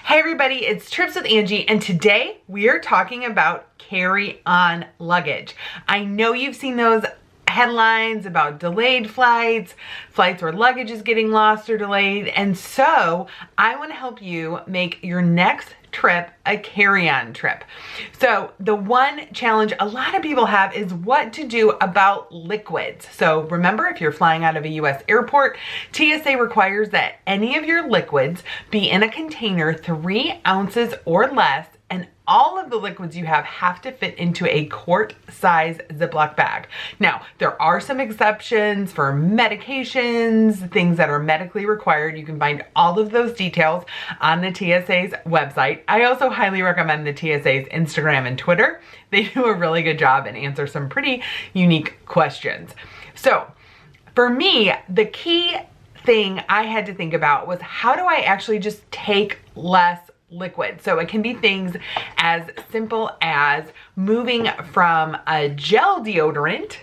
Hey everybody, it's Trips with Angie, and today we are talking about carry-on luggage. I know you've seen those headlines about delayed flights where luggage is getting lost or delayed, and so I want to help you make your next trip a carry-on trip. So the one challenge a lot of people have is what to do about liquids. So remember, if you're flying out of a US airport, TSA requires that any of your liquids be in a container 3 ounces or less, and all of the liquids you have to fit into a quart size Ziploc bag. Now, there are some exceptions for medications, things that are medically required. You can find all of those details on the TSA's website. I also highly recommend the TSA's Instagram and Twitter. They do a really good job and answer some pretty unique questions. So for me, the key thing I had to think about was, how do I actually just take less liquid? So it can be things as simple as moving from a gel deodorant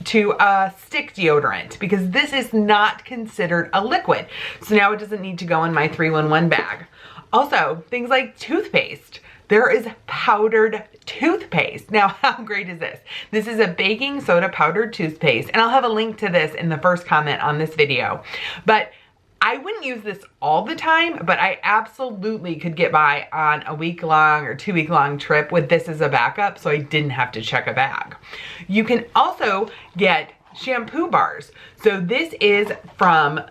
to a stick deodorant, because this is not considered a liquid. So now it doesn't need to go in my 3-in-1 bag. Also, things like toothpaste. There is powdered toothpaste. Now, how great is this? This is a baking soda powdered toothpaste, and I'll have a link to this in the first comment on this video. But I wouldn't use this all the time, but I absolutely could get by on a week-long or 2-week-long trip with this as a backup, so I didn't have to check a bag. You can also get shampoo bars. So this is from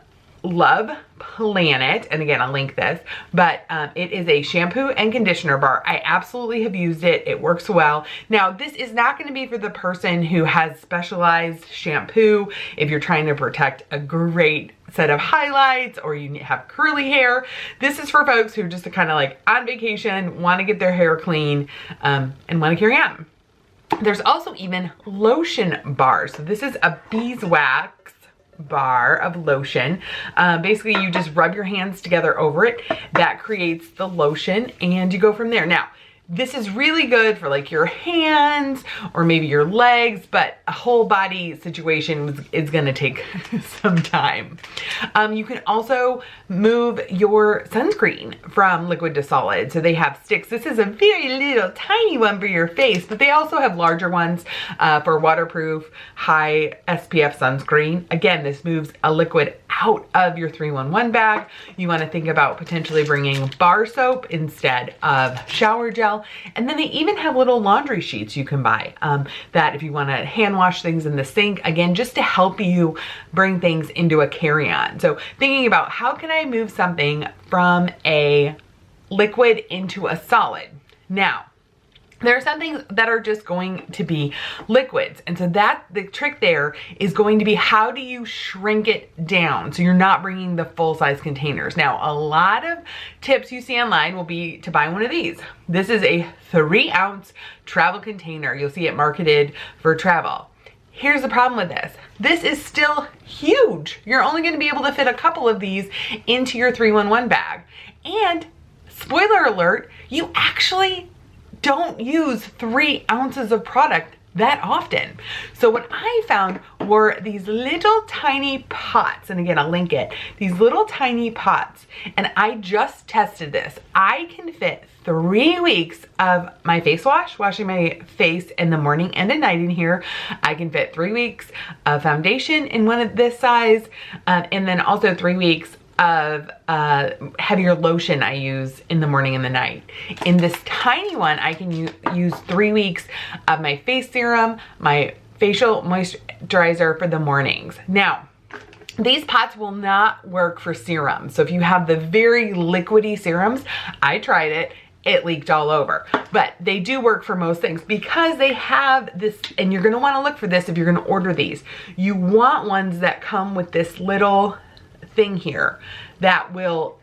Love Planet, and again, I'll link this, but it is a shampoo and conditioner bar. I absolutely have used it. It works well. Now, this is not going to be for the person who has specialized shampoo. If you're trying to protect a great set of highlights or you have curly hair, this is for folks who are just kind of like on vacation, want to get their hair clean, and want to carry on. There's also even lotion bars. So this is a beeswax bar of lotion. Basically, you just rub your hands together over it. That creates the lotion, and you go from there. Now, this is really good for like your hands or maybe your legs, but a whole body situation is gonna take some time. You can also move your sunscreen from liquid to solid. So they have sticks. This is a very little tiny one for your face, but they also have larger ones for waterproof, high SPF sunscreen. Again, this moves a liquid out of your 3-in-1 bag. You wanna think about potentially bringing bar soap instead of shower gel. And then they even have little laundry sheets you can buy that if you want to hand wash things in the sink, again, just to help you bring things into a carry-on. So thinking about, how can I move something from a liquid into a solid? Now, there are some things that are just going to be liquids. And so the trick there is going to be, how do you shrink it down so you're not bringing the full-size containers? Now, a lot of tips you see online will be to buy one of these. This is a 3-ounce travel container. You'll see it marketed for travel. Here's the problem with this. This is still huge. You're only going to be able to fit a couple of these into your 3-in-1 bag. And spoiler alert, you actually don't use 3 ounces of product that often. So what I found were these little tiny pots, and again, I'll link it, these little tiny pots, and I just tested this. I can fit 3 weeks of my face wash, washing my face in the morning and at night in here. I can fit 3 weeks of foundation in one of this size, and then also 3 weeks of heavier lotion I use in the morning and the night. In this tiny one, I can use 3 weeks of my face serum, my facial moisturizer for the mornings. Now, these pots will not work for serums. So if you have the very liquidy serums, I tried it, it leaked all over. But they do work for most things because they have this, and you're gonna wanna look for this if you're gonna order these. You want ones that come with this little thing here that will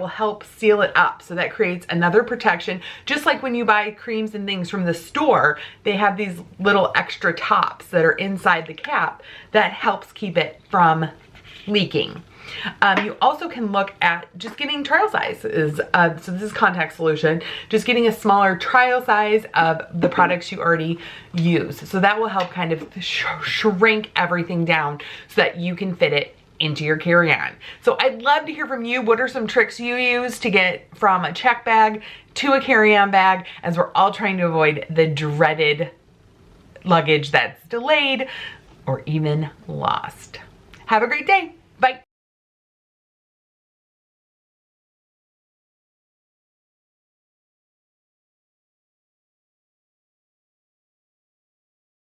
help seal it up. So that creates another protection. Just like when you buy creams and things from the store, they have these little extra tops that are inside the cap that helps keep it from leaking. You also can look at just getting trial sizes. So this is contact solution, just getting a smaller trial size of the products you already use. So that will help kind of shrink everything down so that you can fit it into your carry-on. So I'd love to hear from you. What are some tricks you use to get from a check bag to a carry-on bag, as we're all trying to avoid the dreaded luggage that's delayed or even lost. Have a great day. Bye.